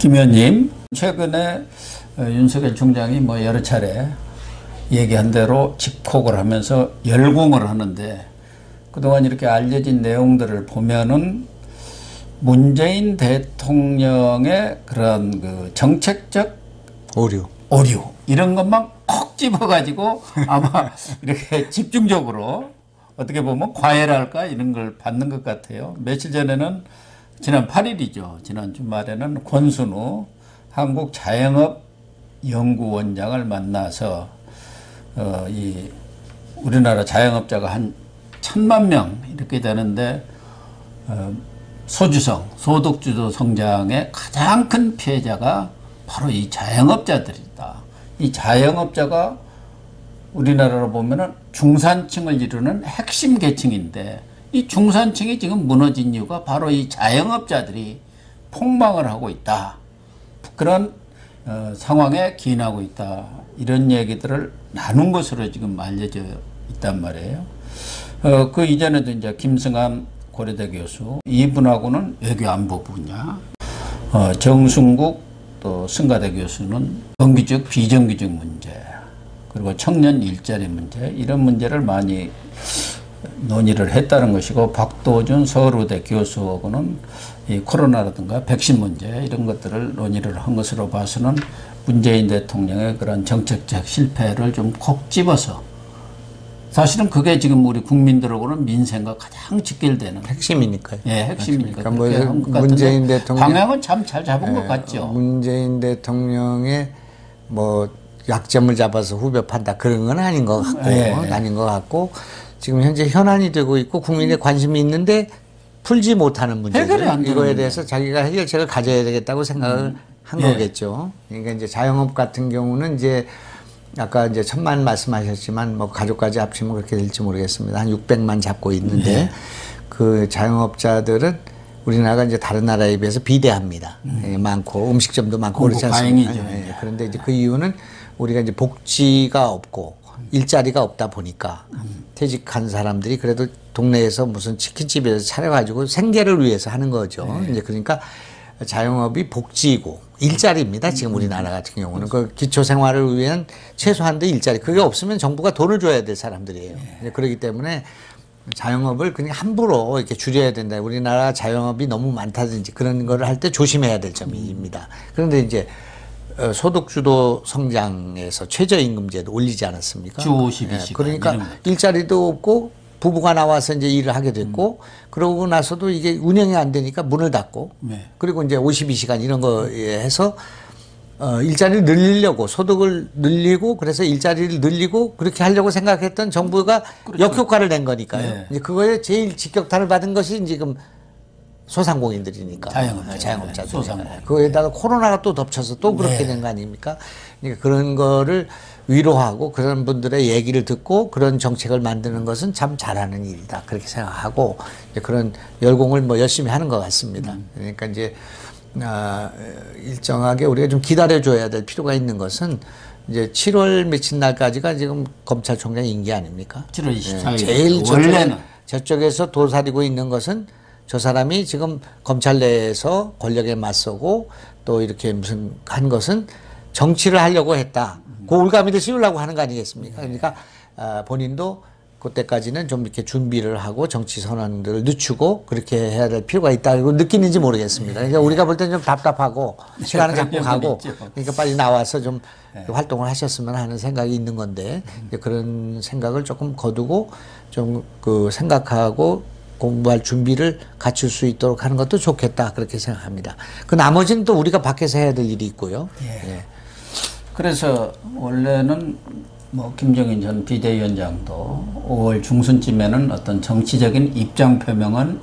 김 의원님, 최근에 윤석열 총장이 뭐 여러 차례 얘기한 대로 집콕을 하면서 열공을 하는데, 그동안 이렇게 알려진 내용들을 보면은 문재인 대통령의 그런 그 정책적 오류 이런 것만 콕 집어가지고 아마 이렇게 집중적으로 어떻게 보면 과외랄까 이런 걸 받는 것 같아요. 며칠 전에는 지난 8일이죠. 지난 주말에는 권순우 한국자영업연구원장을 만나서 이 우리나라 자영업자가 한 1,000만 명 이렇게 되는데 소득주도 성장의 가장 큰 피해자가 바로 이 자영업자들이다. 이 자영업자가 우리나라로 보면은 중산층을 이루는 핵심 계층인데, 이 중산층이 지금 무너진 이유가 바로 이 자영업자들이 폭망을 하고 있다. 그런 상황에 기인하고 있다. 이런 얘기들을 나눈 것으로 지금 알려져 있단 말이에요. 그 이전에도 이제 김승환 고려대 교수, 이분하고는 외교안보 분야, 정순국 또 승가대 교수는 정규직 비정규직 문제, 그리고 청년 일자리 문제, 이런 문제를 많이 논의를 했다는 것이고, 박도준 서울의대 교수하고는 이 코로나라든가 백신 문제 이런 것들을 논의를 한 것으로 봐서는 문재인 대통령의 그런 정책적 실패를 좀 콕 집어서, 사실은 그게 지금 우리 국민들하고는 민생과 가장 직결되는 핵심이니까요. 예, 핵심이니까. 그러니까 뭐 문재인 대통령 방향은 참 잘 잡은 것 같죠. 문재인 대통령의 뭐 약점을 잡아서 후벼 판다 그런 건 아닌 것 같고, 아닌 것 같고, 지금 현재 현안이 되고 있고 국민의 관심이 있는데 풀지 못하는 문제들, 이거에 대해서 자기가 해결책을 가져야 되겠다고 생각을 한 거겠죠. 그러니까 이제 자영업 같은 경우는 이제 아까 이제 1,000만 말씀하셨지만 뭐 가족까지 합치면 그렇게 될지 모르겠습니다. 한 600만 잡고 있는데 그 자영업자들은 우리나라가 이제 다른 나라에 비해서 비대합니다. 많고 음식점도 많고 그렇지 않습니까? 그런데 이제 그 이유는 우리가 이제 복지가 없고 일자리가 없다 보니까 퇴직한 사람들이 그래도 동네에서 무슨 치킨집에서 차려가지고 생계를 위해서 하는 거죠. 이제 그러니까 자영업이 복지이고 일자리입니다. 지금 우리나라 같은 경우는 그 기초생활을 위한 최소한도 일자리, 그게 없으면 정부가 돈을 줘야 될 사람들이에요. 그렇기 때문에 자영업을 그냥 함부로 이렇게 줄여야 된다. 우리나라 자영업이 너무 많다든지 그런 거를 할 때 조심해야 될 점입니다. 그런데 이제 소득주도 성장에서 최저임금제도 올리지 않았습니까? 주 52시간. 그러니까 일자리도 없고 부부가 나와서 이제 일을 하게 됐고, 그러고 나서도 이게 운영이 안 되니까 문을 닫고, 그리고 이제 52시간 이런 거에 해서 일자리를 늘리려고, 소득을 늘리고, 그래서 일자리를 늘리고 그렇게 하려고 생각했던 정부가 역효과를 낸 거니까요. 이제 그거에 제일 직격탄을 받은 것이 지금 소상공인들이니까. 자영업자들. 그거에다가 코로나가 또 덮쳐서 또 그렇게 된 거 아닙니까? 그러니까 그런 거를 위로하고 그런 분들의 얘기를 듣고 그런 정책을 만드는 것은 참 잘하는 일이다. 그렇게 생각하고 그런 열공을 뭐 열심히 하는 것 같습니다. 그러니까 이제 일정하게 우리가 좀 기다려줘야 될 필요가 있는 것은 이제 7월 며칠 날까지가 지금 검찰총장 임기 아닙니까? 7월 24일. 제일 저쪽에서 도사리고 있는 것은 저 사람이 지금 검찰 내에서 권력에 맞서고 또 이렇게 무슨 한 것은 정치를 하려고 했다. 그 올가미를 씌우려고 하는 거 아니겠습니까? 그러니까 본인도 그때까지는 좀 이렇게 준비를 하고 정치 선언들을 늦추고 그렇게 해야 될 필요가 있다고 느끼는지 모르겠습니다. 그러니까 우리가 볼 때는 좀 답답하고 시간은 자꾸 가고, 그러니까 빨리 나와서 좀 활동을 하셨으면 하는 생각이 있는 건데, 그런 생각을 조금 거두고 좀 그 생각하고 공부할 준비를 갖출 수 있도록 하는 것도 좋겠다, 그렇게 생각합니다. 그 나머지는 또 우리가 밖에서 해야 될 일이 있고요. 그래서 원래는 뭐 김정인 전 비대위원장도 5월 중순쯤에는 어떤 정치적인 입장 표명은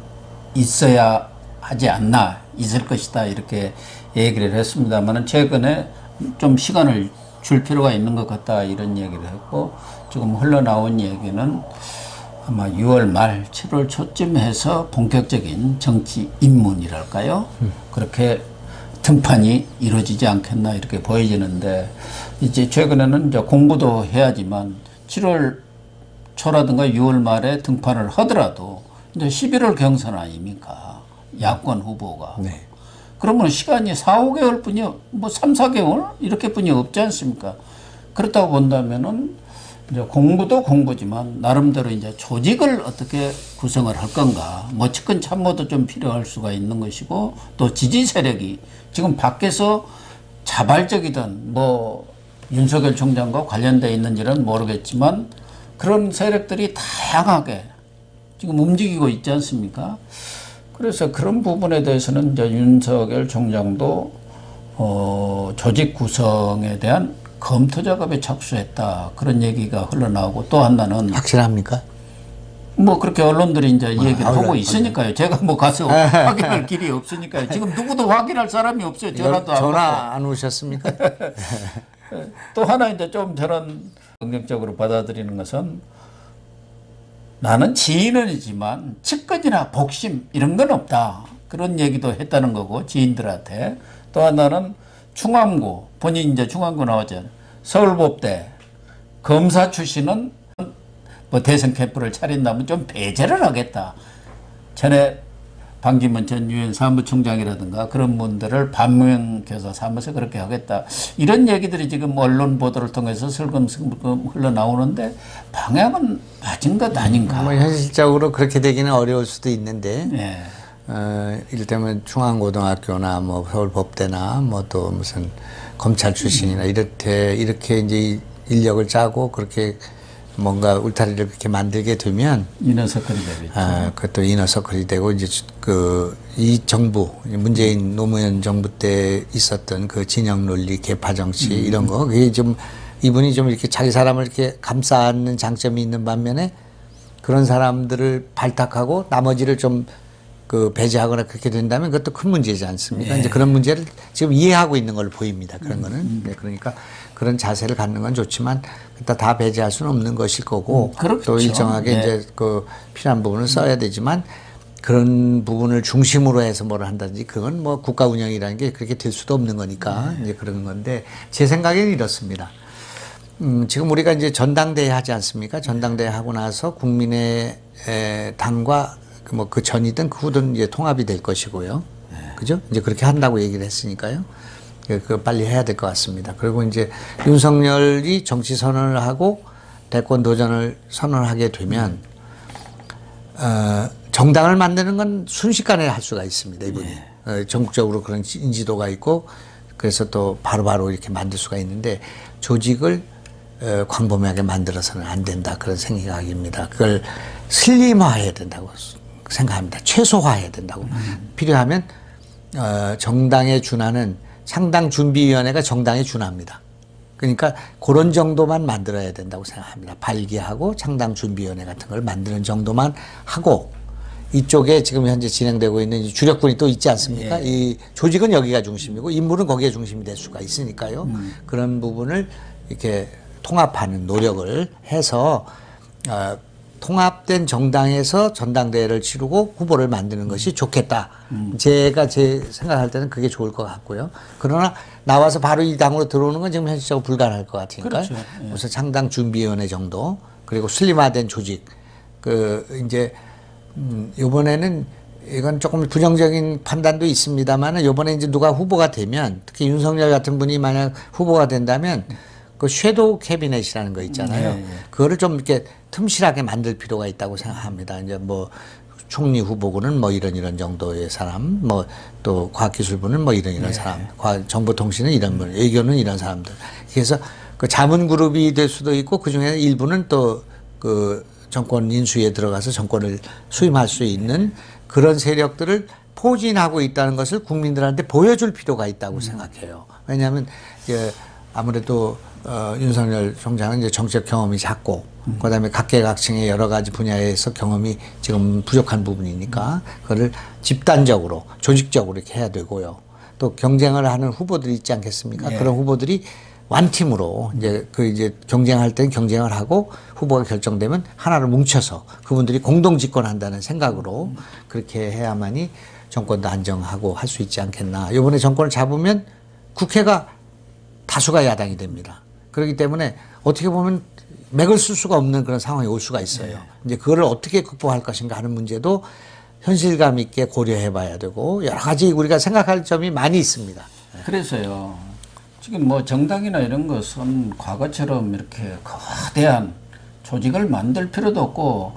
있어야 하지 않나, 있을 것이다, 이렇게 얘기를 했습니다만, 최근에 좀 시간을 줄 필요가 있는 것 같다, 이런 얘기를 했고, 지금 흘러나온 얘기는 아마 6월 말 7월 초쯤 해서 본격적인 정치 입문이랄까요? 그렇게 등판이 이루어지지 않겠나, 이렇게 보여지는데, 이제 최근에는 이제 공부도 해야지만 7월 초라든가 6월 말에 등판을 하더라도 이제 11월 경선 아닙니까? 야권 후보가. 그러면 시간이 4, 5개월 뿐이, 뭐 3, 4개월? 이렇게 뿐이 없지 않습니까? 그렇다고 본다면은, 이제 공부도 공부지만, 나름대로 이제 조직을 어떻게 구성을 할 건가. 뭐 측근 참모도 좀 필요할 수가 있는 것이고, 또 지지 세력이 지금 밖에서 자발적이든, 뭐, 윤석열 총장과 관련되어 있는지는 모르겠지만, 그런 세력들이 다양하게 지금 움직이고 있지 않습니까? 그래서 그런 부분에 대해서는 이제 윤석열 총장도 조직 구성에 대한 검토 작업에 착수했다. 그런 얘기가 흘러나오고 또 하나는 확실합니까? 뭐 그렇게 언론들이 이제 얘기를 하고 있으니까요. 제가 뭐 가서 확인할 길이 없으니까요. 지금 누구도 확인할 사람이 없어요. 전화도 안 전화 받고. 안 오셨습니까? 또 하나 이제 좀 저는 긍정적으로 받아들이는 것은 나는 지인이지만 측근이나 복심 이런 건 없다. 그런 얘기도 했다는 거고 지인들한테. 또 하나는 충암고 본인 이제 충암고 나왔잖아요. 서울법대 검사 출신은 뭐 대선 캠프를 차린다면 좀 배제를 하겠다. 전에 반기문 전 유엔 사무총장이라든가 그런 분들을 반면교사 삼아서 그렇게 하겠다. 이런 얘기들이 지금 언론 보도를 통해서 슬금슬금 흘러나오는데 방향은 맞은 것 아닌가. 뭐 현실적으로 그렇게 되기는 어려울 수도 있는데 네. 이를테면 중앙고등학교나 뭐 서울법대나 뭐 또 무슨 검찰 출신이나 이렇게 이제 인력을 짜고 그렇게 뭔가 울타리를 그렇게 만들게 되면 이너서클이 되겠죠. 그것도 이너서클이 되고 이제 이 정부 문재인 노무현 정부 때 있었던 그 진영 논리 계파 정치 이런 거 그게 좀 이분이 좀 이렇게 자기 사람을 이렇게 감싸는 장점이 있는 반면에 그런 사람들을 발탁하고 나머지를 좀 그 배제하거나 그렇게 된다면 그것도 큰 문제지 않습니까? 예. 이제 그런 문제를 지금 이해하고 있는 걸로 보입니다. 그런 거는. 네, 그러니까 그런 자세를 갖는 건 좋지만 다 배제할 수는 없는 것일 거고 그렇죠. 또 일정하게 네. 이제 그 필요한 부분을 써야 되지만 그런 부분을 중심으로 해서 뭘 한다든지 그건 뭐 국가 운영이라는 게 그렇게 될 수도 없는 거니까 이제 그런 건데 제 생각에는 이렇습니다. 지금 우리가 이제 전당대회 하지 않습니까? 전당대회 하고 나서 국민의 당과 뭐 그 전이든 그 후든 이제 통합이 될 것이고요. 그죠? 이제 그렇게 한다고 얘기를 했으니까요. 그 빨리 해야 될 것 같습니다. 그리고 이제 윤석열이 정치 선언을 하고 대권 도전을 선언하게 되면 정당을 만드는 건 순식간에 할 수가 있습니다. 이분이 전국적으로 그런 인지도가 있고 그래서 또 바로바로 이렇게 만들 수가 있는데 조직을 광범위하게 만들어서는 안 된다 그런 생각입니다. 그걸 슬림화해야 된다고 생각합니다. 최소화해야 된다고. 필요하면 정당에 준하는 상당준비위원회가 정당에 준합니다. 그러니까 그런 정도만 만들어야 된다고 생각합니다. 발기하고 상당준비위원회 같은 걸 만드는 정도만 하고 이쪽에 지금 현재 진행되고 있는 주력군이 또 있지 않습니까? 예. 이 조직은 여기가 중심이고 인물은 거기에 중심이 될 수가 있으니까요. 그런 부분을 이렇게 통합하는 노력을 해서 통합된 정당에서 전당대회를 치르고 후보를 만드는 것이 좋겠다. 제가 생각할 때는 그게 좋을 것 같고요. 그러나 나와서 바로 이 당으로 들어오는 건 지금 현실적으로 불가능할 것 같으니까. 그렇죠. 예. 우선 상당준비위원회 정도 그리고 슬림화된 조직. 이제 이번에는 이건 조금 부정적인 판단도 있습니다만 이번에 이제 누가 후보가 되면 특히 윤석열 같은 분이 만약 후보가 된다면 그 섀도우 캐비넷이라는 거 있잖아요. 네. 그거를 좀 이렇게 틈실하게 만들 필요가 있다고 생각합니다. 이제 뭐 총리 후보군은 뭐 이런 정도의 사람, 뭐 또 과학기술부는 뭐 이런 사람, 정보통신은 이런 분, 외교는 이런 사람들. 그래서 그 자문 그룹이 될 수도 있고 그 중에 일부는 또 그 정권 인수위에 들어가서 정권을 수임할 수 있는 그런 세력들을 포진하고 있다는 것을 국민들한테 보여줄 필요가 있다고 생각해요. 왜냐하면 이제 아무래도 윤석열 총장은 이제 정책 경험이 작고 그다음에 각계각층의 여러 가지 분야에서 경험이 지금 부족한 부분이니까 그거를 집단적으로 조직적으로 이렇게 해야 되고요. 또 경쟁을 하는 후보들이 있지 않겠습니까? 예. 그런 후보들이 완팀으로 이제 경쟁할 때는 경쟁을 하고 후보가 결정되면 하나를 뭉쳐서 그분들이 공동 집권한다는 생각으로 그렇게 해야만이 정권도 안정하고 할 수 있지 않겠나. 이번에 정권을 잡으면 국회가 다수가 야당이 됩니다. 그렇기 때문에 어떻게 보면 맥을 쓸 수가 없는 그런 상황이 올 수가 있어요. 이제 그거를 어떻게 극복할 것인가 하는 문제도 현실감 있게 고려해 봐야 되고 여러 가지 우리가 생각할 점이 많이 있습니다. 그래서요. 지금 뭐 정당이나 이런 것은 과거처럼 이렇게 거대한 조직을 만들 필요도 없고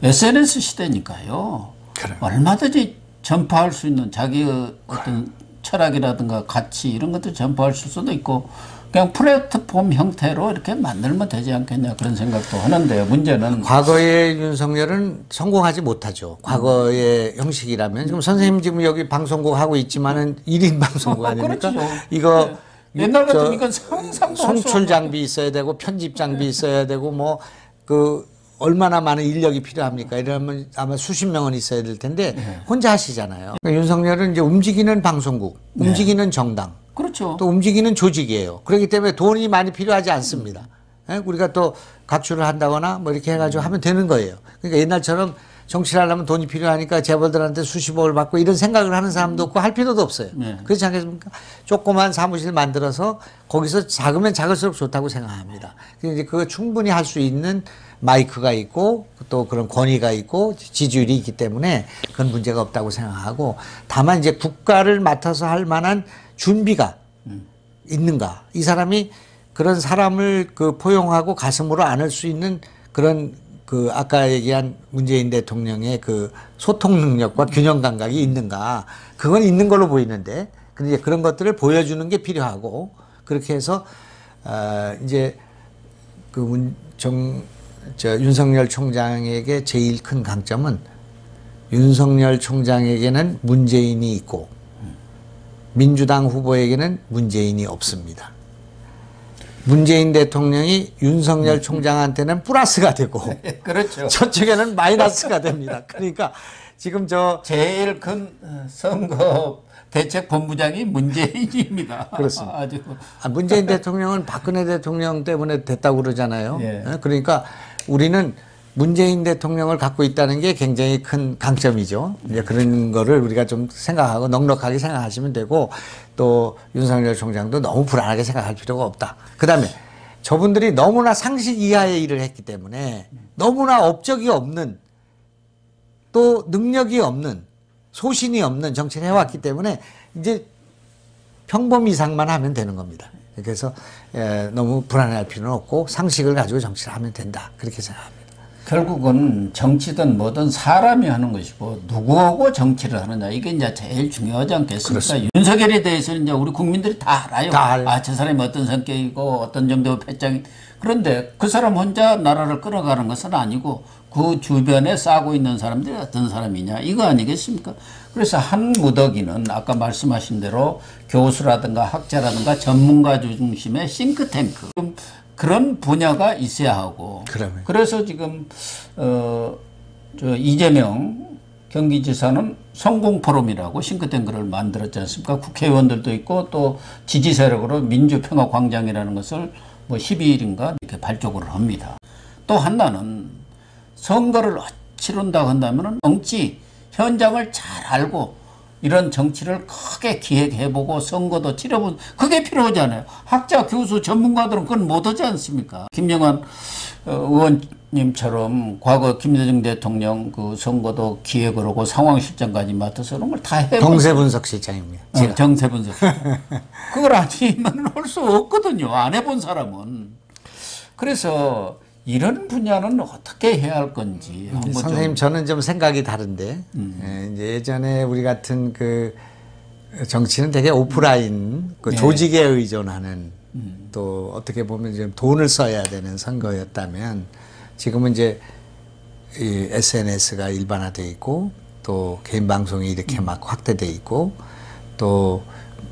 SNS 시대니까요. 그래요. 얼마든지 전파할 수 있는 자기의 어떤 철학이라든가 가치 이런 것도 전파할 수도 있고 그냥 플랫폼 형태로 이렇게 만들면 되지 않겠냐 그런 생각도 하는데요. 문제는 과거의 윤석열은 성공하지 못하죠. 과거의 형식이라면 지금 선생님 지금 여기 방송국 하고 있지만은 1인 방송국 아닙니까? 그렇죠. 이거 옛날 같으면 이건 상상도 할수 송출 장비 있어야 되고 편집 장비 있어야 되고 뭐 그 얼마나 많은 인력이 필요합니까? 이러면 아마 수십 명은 있어야 될 텐데 혼자 하시잖아요. 그러니까 윤석열은 이제 움직이는 방송국, 움직이는 정당, 그렇죠. 또 움직이는 조직이에요. 그렇기 때문에 돈이 많이 필요하지 않습니다. 예? 우리가 또 각출을 한다거나 뭐 이렇게 해가지고 하면 되는 거예요. 그러니까 옛날처럼 정치를 하려면 돈이 필요하니까 재벌들한테 수십억을 받고 이런 생각을 하는 사람도 없고 할 필요도 없어요. 그렇지 않겠습니까? 조그만 사무실 만들어서 거기서 작으면 작을수록 좋다고 생각합니다. 이제 그거 충분히 할 수 있는 마이크가 있고 또 그런 권위가 있고 지지율이 있기 때문에 그건 문제가 없다고 생각하고 다만 이제 국가를 맡아서 할 만한 준비가 있는가. 이 사람이 그런 사람을 그 포용하고 가슴으로 안을 수 있는 그런 그 아까 얘기한 문재인 대통령의 그 소통 능력과 균형 감각이 있는가. 그건 있는 걸로 보이는데 근데 이제 그런 것들을 보여주는 게 필요하고 그렇게 해서 이제 그 윤석열 총장에게 제일 큰 강점은 윤석열 총장에게는 문재인이 있고 민주당 후보에게는 문재인이 없습니다. 문재인 대통령이 윤석열 총장한테는 플러스가 되고 그렇죠. 저쪽에는 마이너스가 됩니다. 그러니까 지금 제일 큰 선거 대책본부장이 문재인입니다. 그렇습니다. 아주 문재인 대통령은 박근혜 대통령 때문에 됐다고 그러잖아요. 예. 그러니까 우리는 문재인 대통령을 갖고 있다는 게 굉장히 큰 강점이죠. 이제 그런 거를 우리가 좀 생각하고 넉넉하게 생각하시면 되고 또 윤석열 총장도 너무 불안하게 생각할 필요가 없다. 그 다음에 저분들이 너무나 상식 이하의 일을 했기 때문에 너무나 업적이 없는 또 능력이 없는 소신이 없는 정치를 해왔기 때문에 이제 평범 이상만 하면 되는 겁니다. 그래서 너무 불안해할 필요는 없고 상식을 가지고 정치를 하면 된다. 그렇게 생각합니다. 결국은 정치든 뭐든 사람이 하는 것이고 누구하고 정치를 하느냐 이게 이제 제일 중요하지 않겠습니까? 그렇습니다. 윤석열에 대해서는 이제 우리 국민들이 다 알아요. 다 알아요. 아, 저 사람이 어떤 성격이고 어떤 정도의 패장이 그런데 그 사람 혼자 나라를 끌어가는 것은 아니고 그 주변에 싸고 있는 사람들이 어떤 사람이냐 이거 아니겠습니까? 그래서 한 무더기는 아까 말씀하신 대로 교수라든가 학자라든가 전문가 중심의 싱크탱크 그런 분야가 있어야 하고 그러면. 그래서 지금 이재명 경기지사는 성공포럼이라고 싱크탱크를 만들었지 않습니까? 국회의원들도 있고 또 지지 세력으로 민주평화광장이라는 것을 뭐 12일인가 이렇게 발족을 합니다. 또 하나는 선거를 치른다 한다면은 정치 현장을 잘 알고 이런 정치를 크게 기획해보고 선거도 치러본 그게 필요하잖아요. 학자, 교수, 전문가들은 그건 못하지 않습니까? 김영환 의원님처럼 과거 김대중 대통령 그 선거도 기획을 하고 상황실장까지 맡아서 그런 걸 다 해본 정세분석 실장입니다. 제가. 정세분석 그걸 아니면 할 수 없거든요. 안 해본 사람은. 그래서 이런 분야는 어떻게 해야 할 건지. 선생님 저는 좀 생각이 다른데 이제 예전에 우리 같은 그 정치는 되게 오프라인 그 조직에 의존하는 또 어떻게 보면 좀 돈을 써야 되는 선거였다면 지금은 이제 이 SNS가 일반화돼 있고 또 개인 방송이 이렇게 막 확대돼 있고 또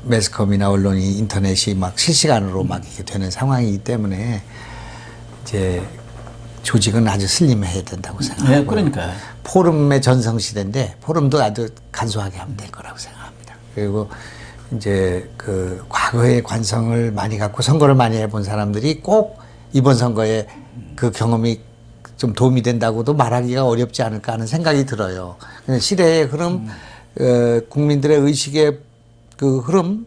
매스컴이나 언론이 인터넷이 막 실시간으로 막 이렇게 되는 상황이기 때문에 이제 조직은 아주 슬림해야 된다고 생각하고 네, 그러니까요. 포럼의 전성시대인데 포럼도 아주 간소하게 하면 될 거라고 생각합니다. 그리고 이제 그 과거의 관성을 많이 갖고 선거를 많이 해본 사람들이 꼭 이번 선거에 그 경험이 좀 도움이 된다고도 말하기가 어렵지 않을까 하는 생각이 들어요. 시대의 흐름, 국민들의 의식의 그 흐름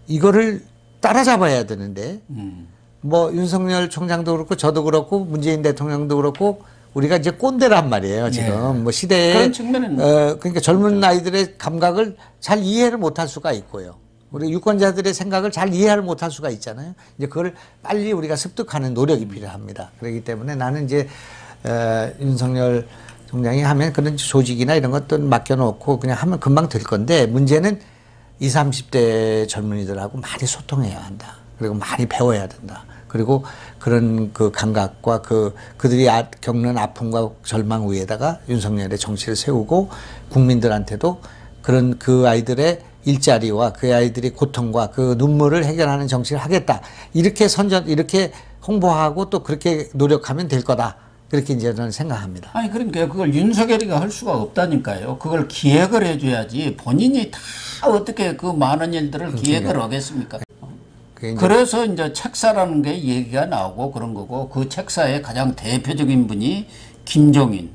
이거를 따라잡아야 되는데 뭐 윤석열 총장도 그렇고 저도 그렇고 문재인 대통령도 그렇고 우리가 이제 꼰대란 말이에요. 지금 뭐 시대에 그런 측면은 그러니까 젊은 아이들의 감각을 잘 이해를 못할 수가 있고요. 우리 유권자들의 생각을 잘 이해를 못할 수가 있잖아요. 이제 그걸 빨리 우리가 습득하는 노력이 필요합니다. 그렇기 때문에 나는 이제 윤석열 총장이 하면 그런 조직이나 이런 것들 맡겨놓고 그냥 하면 금방 될 건데 문제는 20, 30대 젊은이들하고 많이 소통해야 한다. 그리고 많이 배워야 된다. 그리고 그런 그 감각과 그들이 겪는 아픔과 절망 위에다가 윤석열의 정치를 세우고 국민들한테도 그런 그 아이들의 일자리와 그 아이들의 고통과 그 눈물을 해결하는 정치를 하겠다. 이렇게 이렇게 홍보하고 또 그렇게 노력하면 될 거다. 그렇게 이제 저는 생각합니다. 아니 그러니까 그걸 윤석열이가 할 수가 없다니까요. 그걸 기획을 해줘야지 본인이 다 어떻게 그 많은 일들을 기획을 하겠습니까? 그래서 이제 책사라는 게 얘기가 나오고 그런 거고 그 책사의 가장 대표적인 분이 김종인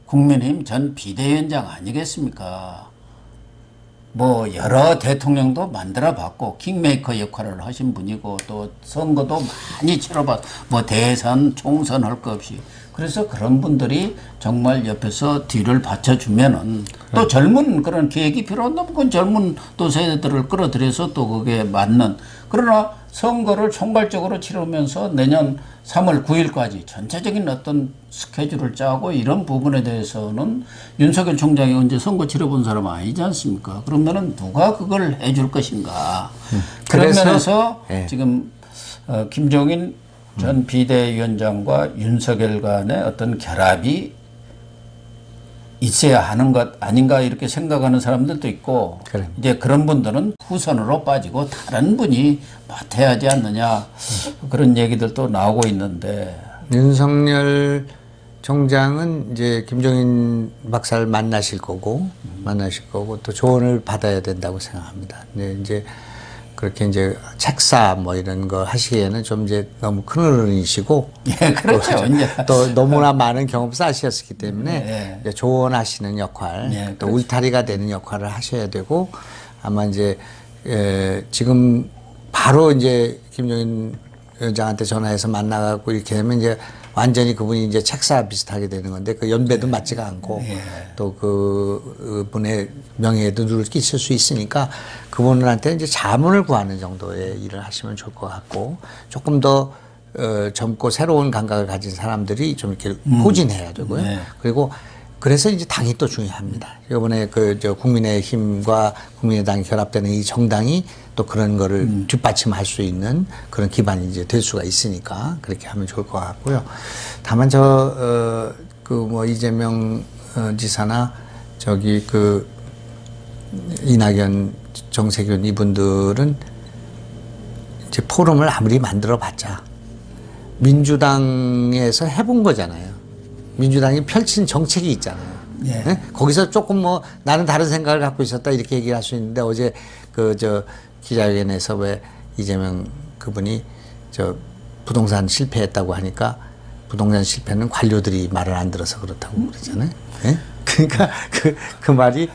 국민의힘 전 비대위원장 아니겠습니까? 뭐 여러 대통령도 만들어 봤고 킹메이커 역할을 하신 분이고 또 선거도 많이 치러봤 뭐 대선 총선 할 것 없이 그래서 그런 분들이 정말 옆에서 뒤를 받쳐주면은 또 젊은 그런 계획이 필요한다면 그건 젊은 또 세대들을 끌어들여서 또 그게 맞는 그러나 선거를 총괄적으로 치르면서 내년 3월 9일까지 전체적인 어떤 스케줄을 짜고 이런 부분에 대해서는 윤석열 총장이 언제 선거 치러본 사람 아니지 않습니까? 그러면은 누가 그걸 해줄 것인가? 그런 면에서 지금 김종인 전 비대위원장과 윤석열 간의 어떤 결합이 있어야 하는 것 아닌가 이렇게 생각하는 사람들도 있고 그래. 이제 그런 분들은 후선으로 빠지고 다른 분이 맡아야 하지 않느냐 그런 얘기들도 나오고 있는데 윤석열 총장은 이제 김종인 박사를 만나실 거고 또 조언을 받아야 된다고 생각합니다. 근데 이제 그렇게 이제 책사 뭐 이런 거 하시기에는 좀 이제 너무 큰 어른이시고 예, 그렇죠. 또 너무나 많은 경험 쌓으셨기 때문에 이제 조언하시는 역할, 또 울타리가 되는 역할을 하셔야 되고 아마 이제 지금 바로 이제 김종인 위원장한테 전화해서 만나갖고 이렇게 되면 이제 완전히 그분이 이제 책사 비슷하게 되는 건데 그 연배도 맞지가 않고 또 그분의 명예에도 누를 끼칠 수 있으니까 그분한테 이제 자문을 구하는 정도의 일을 하시면 좋을 것 같고 조금 더 젊고 새로운 감각을 가진 사람들이 좀 이렇게 포진해야 되고요. 그리고 그래서 이제 당이 또 중요합니다. 이번에 국민의힘과 국민의당이 결합되는 이 정당이 또 그런 거를 뒷받침할 수 있는 그런 기반이 이제 될 수가 있으니까 그렇게 하면 좋을 것 같고요. 다만 이재명 지사나 이낙연, 정세균 이분들은 이제 포럼을 아무리 만들어 봤자 민주당에서 해본 거잖아요. 민주당이 펼친 정책이 있잖아요. 네? 거기서 조금 나는 다른 생각을 갖고 있었다 이렇게 얘기할 수 있는데 어제 기자회견에서 왜 이재명 그분이 부동산 실패했다고 하니까 부동산 실패는 관료들이 말을 안 들어서 그렇다고 그러잖아요. 네? 그러니까 그 말이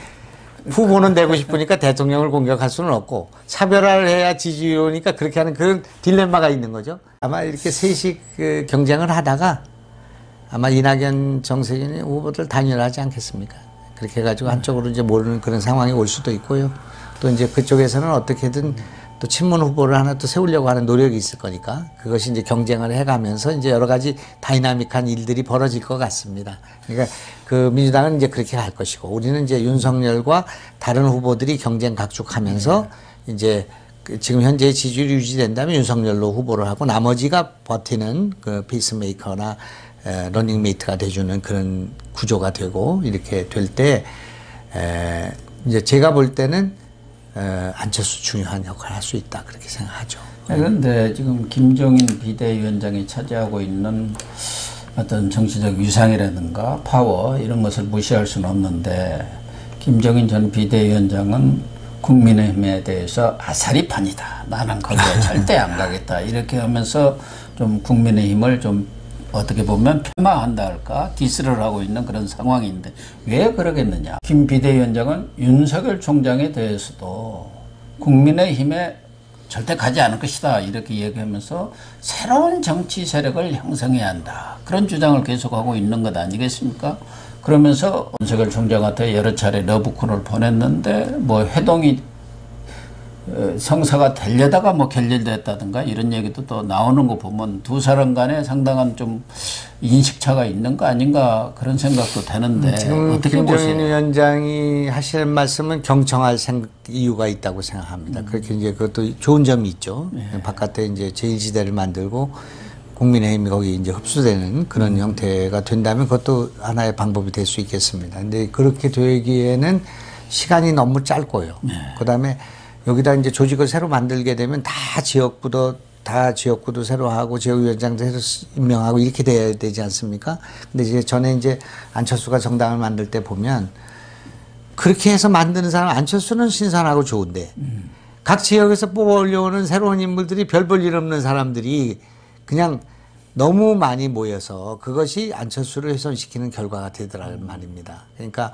후보는 되고 싶으니까 대통령을 공격할 수는 없고 차별화를 해야 지지율이니까 그렇게 하는 그런 딜레마가 있는 거죠. 아마 이렇게 셋이 경쟁을 하다가 아마 이낙연, 정세균이 후보들 단일화하지 않겠습니까? 그렇게 해가지고 한쪽으로 이제 모르는 그런 상황이 올 수도 있고요. 또 이제 그쪽에서는 어떻게든 또 친문 후보를 하나 또 세우려고 하는 노력이 있을 거니까 그것이 이제 경쟁을 해가면서 이제 여러 가지 다이나믹한 일들이 벌어질 것 같습니다. 그러니까 그 민주당은 이제 그렇게 갈 것이고 우리는 이제 윤석열과 다른 후보들이 경쟁 각축하면서 이제 지금 현재 지지율이 유지된다면 윤석열로 후보를 하고 나머지가 버티는 그 페이스메이커나 러닝메이트가 돼주는 그런 구조가 되고 이렇게 될 때 이제 제가 볼 때는 안철수 중요한 역할을 할 수 있다 그렇게 생각하죠. 그런데 지금 김종인 비대위원장이 차지하고 있는 어떤 정치적 위상이라든가 파워 이런 것을 무시할 수는 없는데 김종인 전 비대위원장은 국민의힘에 대해서 아사리판이다. 나는 거기에 절대 안 가겠다. 이렇게 하면서 좀 국민의힘을 좀 어떻게 보면 폄하한다 할까 디스를 하고 있는 그런 상황인데 왜 그러겠느냐. 김 비대위원장은 윤석열 총장에 대해서도 국민의힘의 절대 가지 않을 것이다 이렇게 얘기하면서 새로운 정치 세력을 형성해야 한다 그런 주장을 계속하고 있는 것 아니겠습니까? 그러면서 윤석열 총장한테 여러 차례 러브콜을 보냈는데 뭐 회동이 성사가 되려다가 뭐 결렬됐다든가 이런 얘기도 또 나오는 거 보면 두 사람 간에 상당한 좀 인식차가 있는 거 아닌가 그런 생각도 되는데 지금 어떻게 김정인 보세요? 위원장이 하시는 말씀은 경청할 이유가 있다고 생각합니다. 그렇게 이제 그것도 좋은 점이 있죠. 바깥에 이제 제1지대를 만들고 국민의힘이 거기 이제 흡수되는 그런 형태가 된다면 그것도 하나의 방법이 될 수 있겠습니다. 근데 그렇게 되기에는 시간이 너무 짧고요. 그다음에 여기다 이제 조직을 새로 만들게 되면 다 지역구도 새로 하고 지역위원장도 새로 임명하고 이렇게 돼야 되지 않습니까? 근데 이제 전에 이제 안철수가 정당을 만들 때 보면 그렇게 해서 만드는 사람 안철수는 신선하고 좋은데 각 지역에서 뽑아 올려오는 새로운 인물들이 별 볼 일 없는 사람들이 그냥 너무 많이 모여서 그것이 안철수를 훼손시키는 결과가 되더라는 말입니다. 그러니까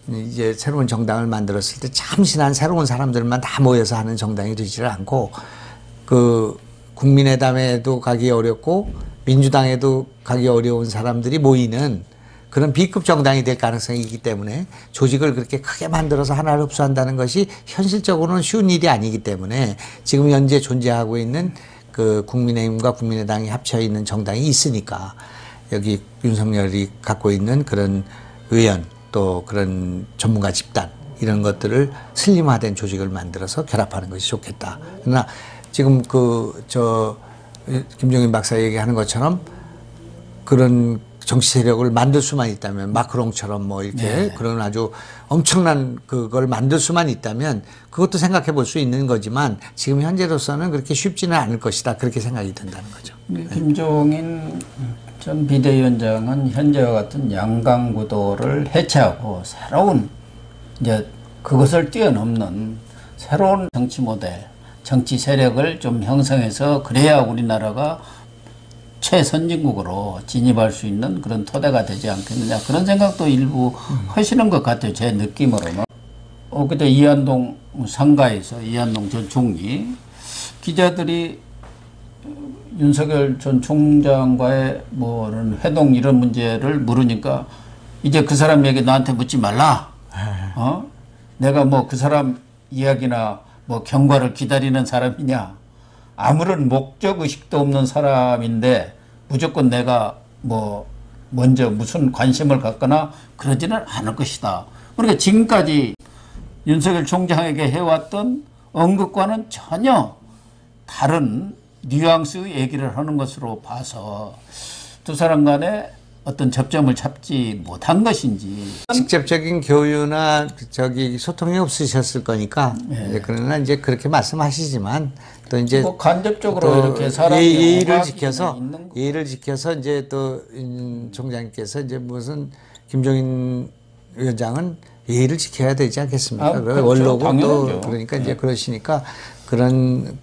이제 새로운 정당을 만들었을 때 참신한 새로운 사람들만 다 모여서 하는 정당이 되지를 않고 그 국민의당에도 가기 어렵고 민주당에도 가기 어려운 사람들이 모이는 그런 B급 정당이 될 가능성이 있기 때문에 조직을 그렇게 크게 만들어서 하나를 흡수한다는 것이 현실적으로는 쉬운 일이 아니기 때문에 지금 현재 존재하고 있는 그 국민의힘과 국민의당이 합쳐 있는 정당이 있으니까 여기 윤석열이 갖고 있는 그런 의원 또 그런 전문가 집단 이런 것들을 슬림화된 조직을 만들어서 결합하는 것이 좋겠다. 그러나 지금 김종인 박사 얘기하는 것처럼 그런 정치 세력을 만들 수만 있다면 마크롱처럼 뭐 이렇게 그런 아주 엄청난 그걸 만들 수만 있다면 그것도 생각해 볼 수 있는 거지만 지금 현재로서는 그렇게 쉽지는 않을 것이다. 그렇게 생각이 든다는 거죠. 김종인 전 비대위원장은 현재와 같은 양강 구도를 해체하고 새로운 이제 그것을 뛰어넘는 새로운 정치 모델, 정치 세력을 좀 형성해서 그래야 우리나라가 최선진국으로 진입할 수 있는 그런 토대가 되지 않겠느냐 그런 생각도 일부 하시는 것 같아요. 제 느낌으로는. 그때 이한동 상가에서 이한동 전 총리 기자들이 윤석열 전 총장과의 뭐 회동 이런 문제를 물으니까 이제 그 사람 얘기 나한테 묻지 말라. 내가 뭐 그 사람 이야기나 뭐 경과를 기다리는 사람이냐. 아무런 목적 의식도 없는 사람인데 무조건 내가 뭐 먼저 무슨 관심을 갖거나 그러지는 않을 것이다. 그러니까 지금까지 윤석열 총장에게 해왔던 언급과는 전혀 다른 뉘앙스의 얘기를 하는 것으로 봐서 두 사람 간에 어떤 접점을 잡지 못한 것인지. 직접적인 교류나 소통이 없으셨을 거니까. 그러나 이제 그렇게 말씀하시지만 또 이제 뭐 간접적으로 또 이렇게 사람이 예의를 지켜서 이제 또 총장님께서 이제 무슨 김종인 위원장은 예의를 지켜야 되지 않겠습니까? 그렇죠. 원로고 당연하죠. 또 그러니까 이제 그러시니까 그런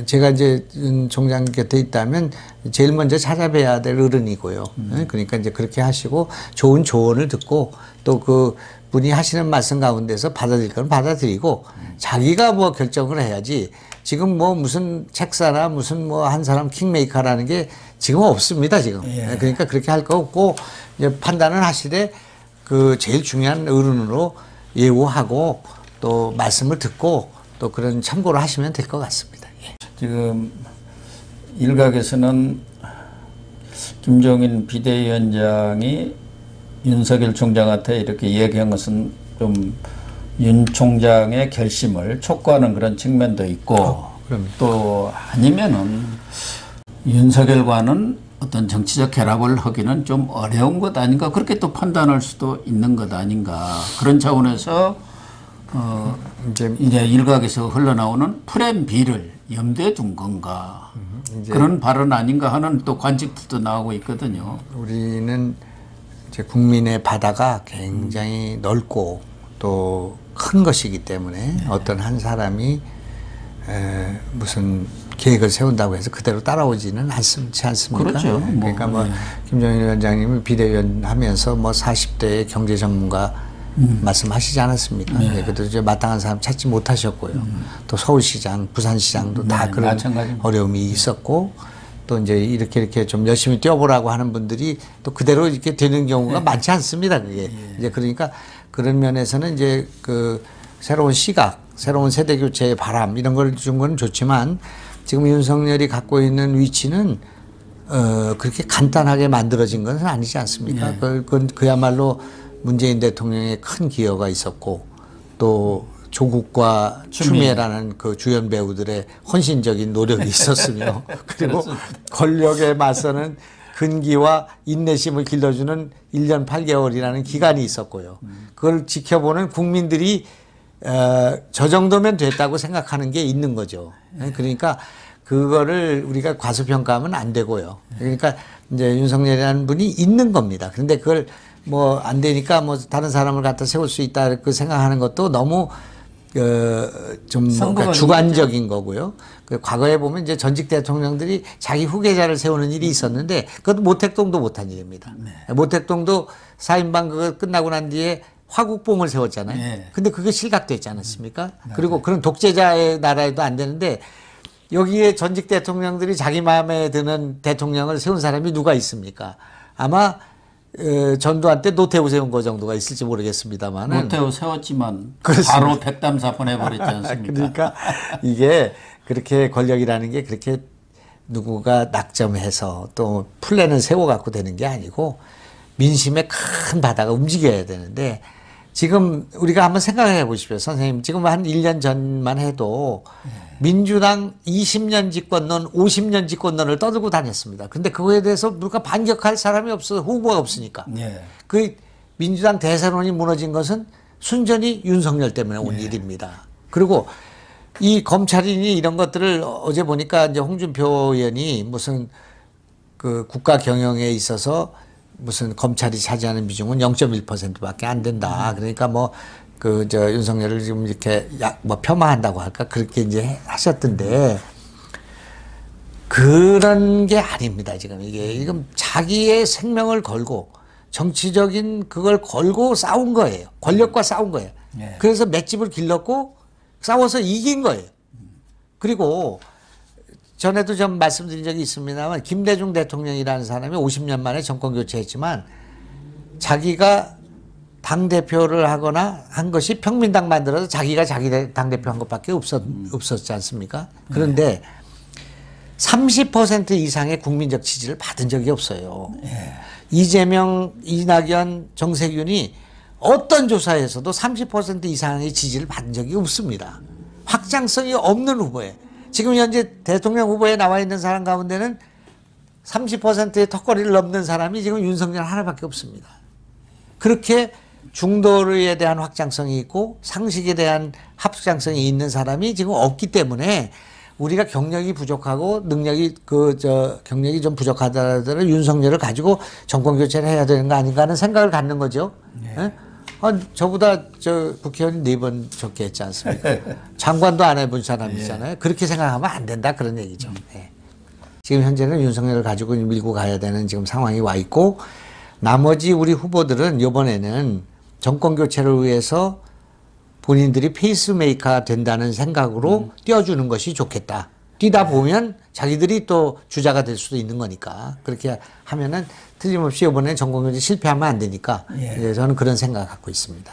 제가 이제 총장 곁에 있다면 제일 먼저 찾아뵈야 될 어른이고요. 그러니까 이제 그렇게 하시고 좋은 조언을 듣고 또 그 분이 하시는 말씀 가운데서 받아들일 건 받아들이고 자기가 뭐 결정을 해야지 지금 뭐 무슨 책사나 무슨 뭐 한 사람 킹메이커라는 게 지금 없습니다, 지금. 그러니까 그렇게 할 거 없고 이제 판단을 하시되 그 제일 중요한 어른으로 예우하고 또 말씀을 듣고 또 그런 참고를 하시면 될 것 같습니다. 지금 일각에서는 김종인 비대위원장이 윤석열 총장한테 이렇게 얘기한 것은 좀 윤 총장의 결심을 촉구하는 그런 측면도 있고 또 아니면은 윤석열과는 어떤 정치적 결합을 하기는 좀 어려운 것 아닌가 그렇게 또 판단할 수도 있는 것 아닌가 그런 차원에서 이제 일각에서 흘러나오는 플랜 B를 염두에 둔 건가 그런 발언 아닌가 하는 또 관측들도 나오고 있거든요. 우리는 이제 국민의 바다가 굉장히 넓고 또 큰 것이기 때문에 어떤 한 사람이 무슨 계획을 세운다고 해서 그대로 따라오지는 않지 않습니까? 그렇죠. 그러니까 뭐 김종인 위원장님이 비대위원 하면서 뭐 40대의 경제 전문가 말씀하시지 않았습니까? 네. 그래도 이제 마땅한 사람 찾지 못하셨고요. 또 서울시장, 부산시장도 다 그런 마찬가지입니다. 어려움이 있었고 또 이제 이렇게 좀 열심히 뛰어보라고 하는 분들이 또 그대로 이렇게 되는 경우가 많지 않습니다. 그게 이제 그러니까 그런 면에서는 이제 그 새로운 시각, 새로운 세대 교체의 바람 이런 걸 준 건 좋지만 지금 윤석열이 갖고 있는 위치는 그렇게 간단하게 만들어진 것은 아니지 않습니까? 그건 그야말로 문재인 대통령의 큰 기여가 있었고 또 조국과 추미애라는 그 주연 배우들의 헌신적인 노력이 있었으며 그리고 권력에 맞서는 근기와 인내심을 길러주는 1년 8개월이라는 기간이 있었고요. 그걸 지켜보는 국민들이 저 정도면 됐다고 생각하는 게 있는 거죠. 그러니까 그거를 우리가 과소평가하면 안 되고요. 그러니까 이제 윤석열이라는 분이 있는 겁니다. 그런데 그걸 뭐 안 되니까 뭐 다른 사람을 갖다 세울 수 있다 그 생각하는 것도 너무 좀 뭔가 주관적인 거고요. 그 과거에 보면 이제 전직 대통령들이 자기 후계자를 세우는 일이 있었는데 그것도 모택동도 못한 일입니다. 모택동도 4인방 그거 끝나고 난 뒤에 화국봉을 세웠잖아요. 근데 그게 실각됐지 않았습니까? 그리고 그런 독재자의 나라에도 안 되는데 여기에 전직 대통령들이 자기 마음에 드는 대통령을 세운 사람이 누가 있습니까? 아마 전두환 때 노태우 세운 거 정도가 있을지 모르겠습니다만은 노태우 세웠지만 그렇습니다. 바로 백담사 보내버렸지 않습니까? 그러니까 이게 그렇게 권력이라는 게 그렇게 누구가 낙점해서 또 플랜을 세워갖고 되는 게 아니고 민심의 큰 바다가 움직여야 되는데 지금 우리가 한번 생각해 보십시오. 선생님 지금 한 1년 전만 해도 민주당 20년 집권론 50년 집권론을 떠들고 다녔습니다. 그런데 그거에 대해서 누가 반격할 사람이 없어요. 후보가 없으니까. 그 민주당 대세론이 무너진 것은 순전히 윤석열 때문에 온 일입니다. 그리고 이 검찰인이 이런 것들을 어제 보니까 이제 홍준표 의원이 무슨 그 국가 경영에 있어서 무슨 검찰이 차지하는 비중은 0.1%밖에 안 된다. 그러니까 뭐 그 저 윤석열을 지금 이렇게 뭐 폄하한다고 할까 그렇게 이제 하셨던데 그런 게 아닙니다. 지금 이게 지금 자기의 생명을 걸고 정치적인 그걸 걸고 싸운 거예요. 권력과 싸운 거예요. 그래서 맷집을 길렀고 싸워서 이긴 거예요. 그리고 전에도 좀 말씀드린 적이 있습니다만 김대중 대통령이라는 사람이 50년 만에 정권 교체했지만 자기가 당대표를 하거나 한 것이 평민당 만들어서 자기가 자기 당대표 한 것밖에 없었지 않습니까? 그런데 30% 이상의 국민적 지지를 받은 적이 없어요. 이재명, 이낙연, 정세균이 어떤 조사에서도 30% 이상의 지지를 받은 적이 없습니다. 확장성이 없는 후보에 지금 현재 대통령 후보에 나와 있는 사람 가운데는 30%의 턱걸이를 넘는 사람이 지금 윤석열 하나밖에 없습니다. 그렇게 중도에 대한 확장성이 있고 상식에 대한 합장성이 있는 사람이 지금 없기 때문에 우리가 경력이 부족하고 능력이 경력이 좀 부족하더라도 윤석열을 가지고 정권 교체를 해야 되는 거 아닌가 하는 생각을 갖는 거죠. 저보다 국회의원 4번 적게 했지 않습니까? 장관도 안 해본 사람이잖아요. 그렇게 생각하면 안 된다 그런 얘기죠. 지금 현재는 윤석열을 가지고 밀고 가야 되는 지금 상황이 와 있고 나머지 우리 후보들은 이번에는 정권 교체를 위해서 본인들이 페이스메이커가 된다는 생각으로 뛰어주는 것이 좋겠다. 뛰다 보면 자기들이 또 주자가 될 수도 있는 거니까 그렇게 하면은 틀림없이 이번에 정권 교체 실패하면 안 되니까 저는 그런 생각을 갖고 있습니다.